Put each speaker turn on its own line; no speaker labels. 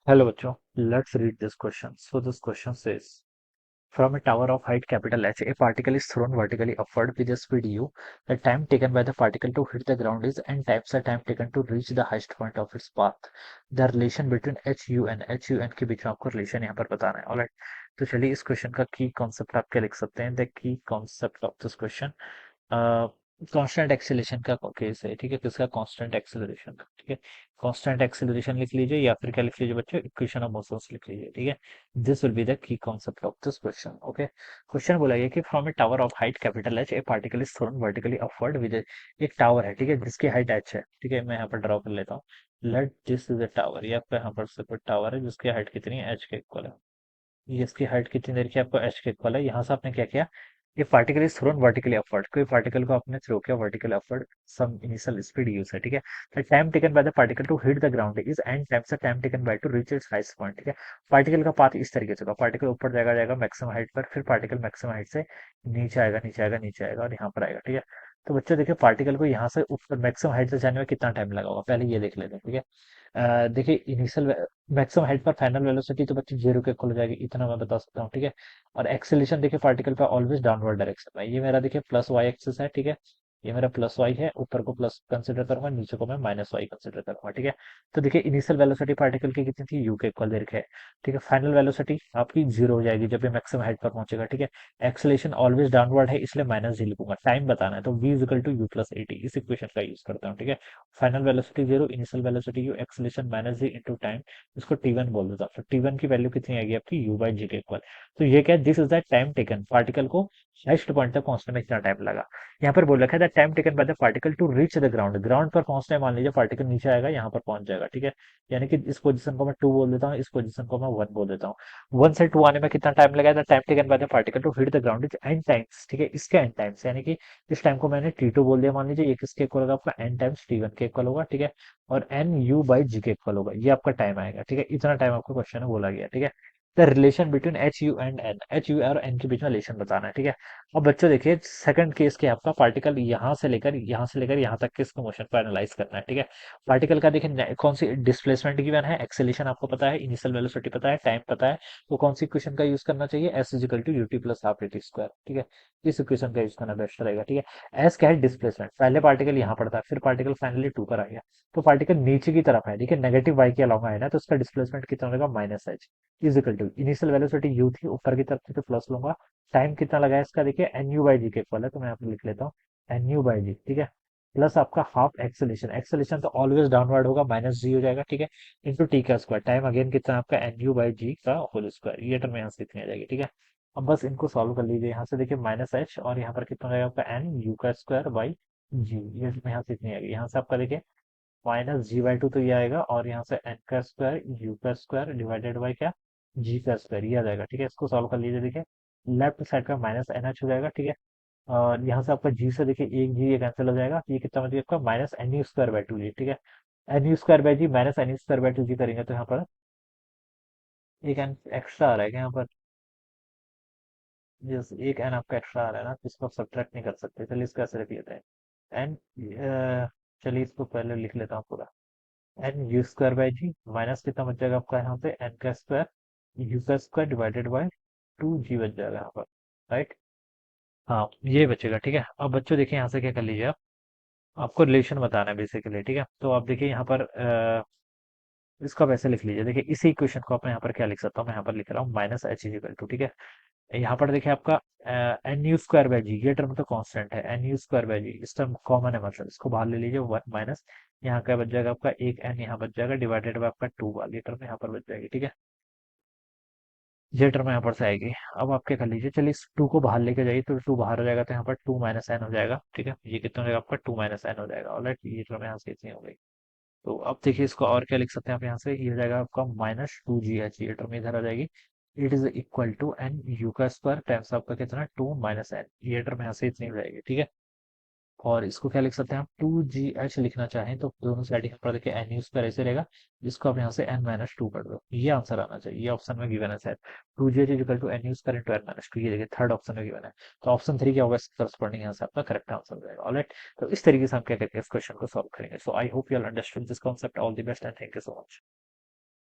Hello, bachcho. Let's read this question. So this question says, from a tower of height capital H, a particle is thrown vertically upward with a speed u. The time taken by the particle to hit the ground is n times the time taken to reach the highest point of its path. The relation between h u n के बीच में आपको relation यहाँ पर बताना है. Alright, तो चलिए इस क्वेश्चन का की कॉन्सेप्ट आप क्या लिख सकते हैं. The key concept of this question constant acceleration का केस है. ठीक है, किसका कांस्टेंट एक्सेलरेशन का. ठीक है, कांस्टेंट एक्सेलरेशन लिख लीजिए या फिर क्या लिख लीजिए बच्चों, इक्वेशन ऑफ मोशंस लिख लीजिए. ठीक है, this will be the key concept of this question. Okay, question बोला गया कि from A tower of height capital H A particle is thrown vertically upward with एक टावर है. ठीक है, जिसकी हाइट एच है. ठीक है, मैं यहाँ पर ड्रॉ कर लेता हूँ. Let this is a tower. ये आपका यहाँ पर से कोई टावर है जिसकी हाइट कितनी है, एच के इक्वल है. ये इसकी हाइट कितनी देर की आपको एच के इक्वल है. यहाँ से आपने क्या किया, ये particle is thrown vertically upward. कोई पार्टिकल को आपने थ्रो किया vertically upward, some initial speed use है. ठीक है, the time taken by the particle to hit the ground is n times the time taken by to reach its highest point. ठीक है, particle का path इस तरीके से होगा, पार्टिकल ऊपर जाएगा जाएगा मैक्सिमम हाइट पर, फिर पार्टिकल मैक्सिमम हाइट से नीचे आएगा नीचे आएगा नीचे आएगा और यहाँ पर आएगा. ठीक है, तो बच्चों देखिए पार्टिकल को यहाँ से ऊपर मैक्सिमम हाइट से जाने में कितना टाइम लगा होगा, पहले ये देख लेते हैं. ठीक है, देखिए इनिशियल मैक्सिमम हाइट पर फाइनल वेलोसिटी तो बच्चे जीरो के इक्वल हो जाएगी, इतना मैं बता सकता हूँ. ठीक है, और एक्सेलेरेशन देखिए पार्टिकल का ऑलवेज डाउनवर्ड डायरेक्शन में. ये मेरा देखिए प्लस वाई एक्सिस है. ठीक है, ये मेरा प्लस वाई है, ऊपर को प्लस कंसिडर करूंगा, नीचे को मैं माइनस वाई कंसिडर करूंगा. ठीक है, तो देखिए इनिशियल वेलोसिटी पार्टिकल की कितनी थी, यू के इक्वल दे रखा है. ठीक है, फाइनल वेलोसिटी आपकी जीरो हो जाएगी जब ये मैक्सिमम हाइट पर पहुंचेगा. ठीक है, एक्सेलेरेशन ऑलवेज डाउनवर्ड है इसलिए माइनस जी लिखूंगा. टाइम बताना है तो v is equal to u plus a t, इस इक्वेशन का यूज करता हूँ. ठीक है, final velocity zero, initial velocity u, acceleration minus g into time, इसको टी1 बोल देता हूँ. तो टी1 की वैल्यू कितनी आएगी आपकी, यू बाई जी के इक्वल. तो ये क्या, this is the time taken, particle को हाईएस्ट पॉइंट तक पहुंचने में इतना टाइम लगा. यहाँ पर बोल रखा है the time taken by the particle to reach the ground. Ground पर पहुंचने मान लीजिए पार्टिकल नीचे आएगा, यहाँ पर पहुंच जाएगा. ठीक है, यानी कि इस पोजीशन को मैं टू बोल देता हूँ, इस पोजीशन को मैं वन बोल देता हूँ. वन से टू आने में कितना टाइम लगा, the time taken by the particle to hit the ground is n times. ठीक है, इसके एन टाइम्स, यानी कि इस टाइम को मैंने टी टू बोल दिया मान लीजिए, ये किसके इक्वल होगा आपका, एन टाइम्स टी वन के इक्वल होगा. ठीक है, और एन यू बाई जी के इक्वल होगा. ये आपका टाइम आएगा. ठीक है, इतना टाइम आपको क्वेश्चन में बोला गया. ठीक है, the relation between h u and n, h u और एन के बीच में रिलेशन बताना है. ठीक है, अब बच्चों देखिए सेकंड केस के आपका पार्टिकल यहाँ से लेकर यहाँ तक के इसको मोशन को एनालाइज करना है. ठीक है, पार्टिकल का देखिए कौन सी डिस्प्लेसमेंट गिवन है, एक्सेलेरेशन आपको पता है, इनिशियल वेलोसिटी पता है, टाइम पता है, तो कौन सी इक्वेशन का यूज करना चाहिए, s is equal to u t plus half a t square. ठीक है, इस इक्वेशन का यूज करना बेस्ट रहेगा. ठीक है, एस क्या है, डिस्प्लेसमेंट. पहले पार्टिकल यहाँ पड़ता है, फिर पार्टिकल फाइनली टू पर आ गया, तो पार्टिकल नीचे की तरफ है. देखिए नेगेटिव वाई के अलावा है ना, तो उसका डिस्प्लेसमेंट कितना होगा, minus h is equal to initial velocity u थी, ऊपर की तरफ थी तो प्लस लूंगा. टाइम कितना लगा है इसका, देखिए एन यू बाई जी के इक्वल है, तो मैं यहाँ पे लिख लेता हूँ एन यू बाई जी. ठीक है, प्लस आपका हाफ एक्सेलेरेशन, एक्सेलेरेशन तो ऑलवेज डाउनवर्ड होगा, माइनस जी हो जाएगा. ठीक है, इंटू टी का स्क्वायर, टाइम अगेन कितना आपका एन यू बाई जी का होल स्क्वायर, ये टर्म यहाँ से इतनी आ जाएगी. ठीक है, अब बस इनको सॉल्व कर लीजिए. यहाँ से देखिए माइनस एच और यहाँ पर कितना हो जाएगा आपका एन यू का स्क्वायर बाई जी, ये टर्म यहाँ से इतनी आएगी. यहाँ से आपका देखिए माइनस जी बाई टू तो ये आएगा, और यहाँ से एन का स्क्वायर यू का स्क्वायर डिवाइडेड बाई क्या, जी का स्क्वायर, ये आ जाएगा. ठीक है, इसको सॉल्व कर लीजिए. देखिए लेफ्ट साइड का माइनस एन एच हो जाएगा. ठीक है, और यहाँ से आपका जी से देखिए एक जी ये कैंसिल हो जाएगा, ये कितना मतलब आपका minus n u square by two g. ठीक है, n u square by g minus n u square by two g करेंगे तो यहाँ पर एक एन एक्स्ट्रा आ रहा है क्या यहाँ पर, जैसे एक एन आपका एक्स्ट्रा आ रहा है ना, तो इसको सब्ट्रैक्ट नहीं कर सकते. चलिए इसको ऐसे रख लेते हैं एन, चलिए इसको पहले लिख लेता हूँ पूरा. N u square by g minus कितना बच जाएगा आपका यहाँ पे, एन का स्क्वायर यू का square divided by two g बच जाएगा यहाँ पर. राइट, हाँ ये बचेगा. ठीक है, अब बच्चों देखिए यहाँ से क्या कर लीजिए आप, आपको रिलेशन बताना है बेसिकली. ठीक है, तो आप देखिए यहाँ पर इसको आप ऐसे लिख लीजिए. देखिए इसी इक्वेशन को आप यहाँ पर क्या लिख सकता हूँ, मैं यहाँ पर लिख रहा हूँ minus h is equal to. ठीक है, यहाँ पर देखिए आपका n u square by g, ये टर्म तो कांस्टेंट है, n u square by g इस टर्म कॉमन है, मतलब इसको बाहर ले लीजिए. वन माइनस यहाँ का बच जाएगा आपका एक एन यहाँ बच जाएगा डिवाइडेड बाय आपका टू, वाली टर्म यहाँ पर बच जाएगी. ठीक है, ये टर्म यहाँ पर से आएगी. अब आप क्या कर लीजिए, चलिए इस टू को बाहर लेके जाइए, तो टू बाहर हो जाएगा तो यहाँ पर टू माइनस एन हो जाएगा. ठीक है, ये कितना हो जाएगा आपका, टू माइनस एन हो जाएगा. ऑलराइट, ये टर्म यहाँ से इतनी हो गई. तो अब देखिए इसको और क्या लिख सकते हैं आप, यहाँ से ये हो जाएगा आपका माइनस टू जी एच, ये टर्म इधर आ जाएगी. It is equal to n u का स्क्वायर टाइम्स आपका कितना, टू माइनस एन, ये टर्म यहाँ से इतनी हो जाएगी. ठीक है, और इसको क्या लिख सकते हैं आप, टू जी एच लिखना चाहें तो दोनों साइड यहाँ पर देखिए एन यू स्क्वायर ऐसे रहेगा, जिसको आप यहाँ से एन माइनस टू कर दो, ये आंसर आना चाहिए. ये ऑप्शन में गिवन है शायद, two g h equal to n u square into n minus two, ये देखिए थर्ड ऑप्शन में गिवन है. तो ऑप्शन थ्री क्या होगा, करस्पॉन्डिंग यहाँ से आपका करेक्ट आंसर हो जाएगा. ऑलराइट, तो इस तरीके से हम क्या करके इस क्वेश्चन को सॉल्व करेंगे. So I hope you all understood this concept. All the best and thank you so much.